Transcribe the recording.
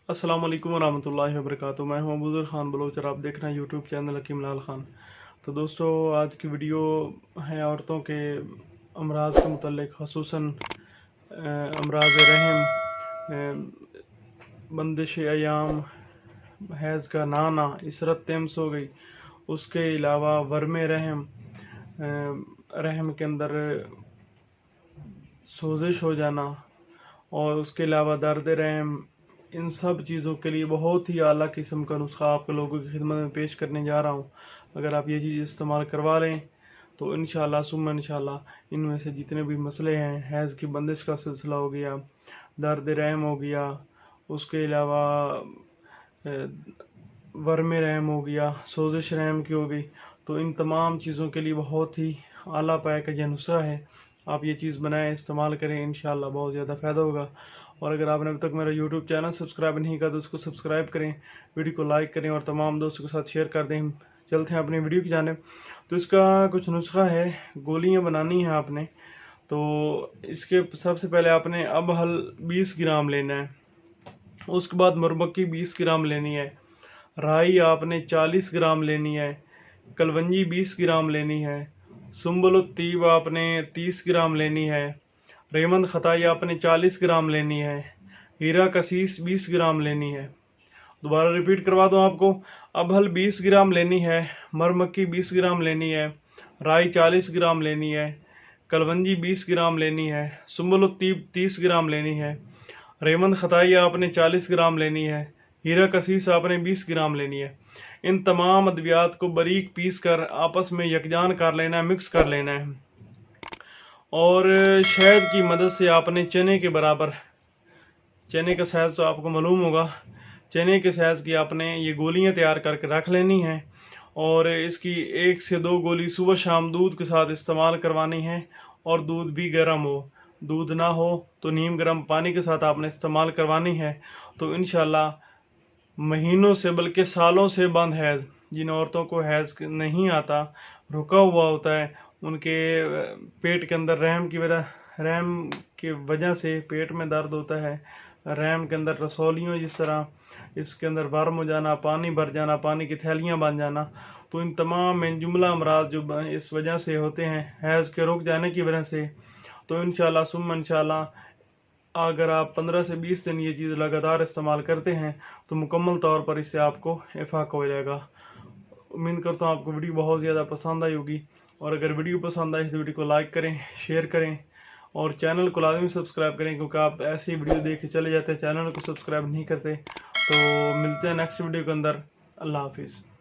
अस्सलाम वालेकुम रहमतुल्लाहि व बरकातुहू। मैं हूं अबूज़र खान बलोच और आप देख रहे हैं यूट्यूब चैनल हकीम लाल खान। तो दोस्तों, आज की वीडियो है औरतों के अमराज के मुतल्लिक, ख़ुसूसन अमराज रहम, बंदिश अयाम, हैज़ का ना आना, इसरत तेम्स हो गई। उसके अलावा वर्म रहम, रहम के अंदर सोजिश हो जाना, और उसके अलावा दर्द रहम, इन सब चीज़ों के लिए बहुत ही आला किस्म का नुस्खा आप लोगों की खिदमत में पेश करने जा रहा हूँ। अगर आप ये चीज़ इस्तेमाल करवा लें तो इंशाअल्लाह सुम्मा इंशाअल्लाह इनमें से जितने भी मसले हैं, हैज़ की बंदिश का सिलसिला हो गया, दर्द रहम हो गया, उसके अलावा वर्म रहम हो गया, सोजिश रहम की हो गई, तो इन तमाम चीज़ों के लिए बहुत ही आला पाया का यह नुस्खा है। आप ये चीज़ बनाएं, इस्तेमाल करें, इंशाअल्लाह बहुत ज़्यादा फ़ायदा होगा। और अगर आपने अभी तक मेरा यूट्यूब चैनल सब्सक्राइब नहीं किया तो उसको सब्सक्राइब करें, वीडियो को लाइक करें और तमाम दोस्तों के साथ शेयर कर दें। चलते हैं अपनी वीडियो की जानिब। तो इसका कुछ नुस्खा है, गोलियां बनानी है आपने। तो इसके सबसे पहले आपने अबहल 20 ग्राम लेना है, उसके बाद मुरब्बकी 20 ग्राम लेनी है, राई आपने 40 ग्राम लेनी है, कलवंजी 20 ग्राम लेनी है, सुम्बुलुत्तीब आपने 30 ग्राम लेनी है, रेमंद खताई आपने 40 ग्राम लेनी है, हीरा कसीस 20 ग्राम लेनी है। दोबारा रिपीट करवा दूँ आपको, अबहल 20 ग्राम लेनी है, मरमक्की 20 ग्राम लेनी है, राई 40 ग्राम लेनी है, कलवंजी 20 ग्राम लेनी है, सुम्बुलुत्तीब 30 ग्राम लेनी है, रेमंद खताई आपने 40 ग्राम लेनी है, हीरा कसीस आपने 20 ग्राम लेनी है। इन तमाम अद्वियात को बारीक पीस कर आपस में यकजान कर लेना है, मिक्स कर लेना है। और शहद की मदद से आपने चने के बराबर, चने का साइज़ तो आपको मालूम होगा, चने के साइज़ की आपने ये गोलियां तैयार करके रख लेनी है। और इसकी 1 से 2 गोली सुबह शाम दूध के साथ इस्तेमाल करवानी है। और दूध भी गर्म हो, दूध ना हो तो नीम गर्म पानी के साथ आपने इस्तेमाल करवानी है। तो इंशाल्लाह महीनों से बल्कि सालों से बंद हैज़, जिन औरतों को हैज़ नहीं आता, रुका हुआ होता है, उनके पेट के अंदर रहम की वजह से पेट में दर्द होता है, रहम के अंदर रसौलियों जिस तरह इसके अंदर वर्म हो जाना, पानी भर जाना, पानी की थैलियाँ बन जाना, तो इन तमाम में जुमला अमराज जो इस वजह से होते हैं, हैज़ के रुक जाने की वजह से। तो इंशाल्लाह सुम्मा इंशाल्लाह अगर आप 15 से 20 दिन ये चीज़ लगातार इस्तेमाल करते हैं तो मुकम्मल तौर पर इससे आपको इफ़ाक़ा हो जाएगा। उम्मीद करता हूँ आपको वीडियो बहुत ज़्यादा पसंद आई होगी। और अगर वीडियो पसंद आई तो वीडियो को लाइक करें, शेयर करें और चैनल को लाजमी सब्सक्राइब करें, क्योंकि आप ऐसी वीडियो देख के चले जाते हैं, चैनल को सब्सक्राइब नहीं करते। तो मिलते हैं नेक्स्ट वीडियो के अंदर। अल्लाह हाफिज़।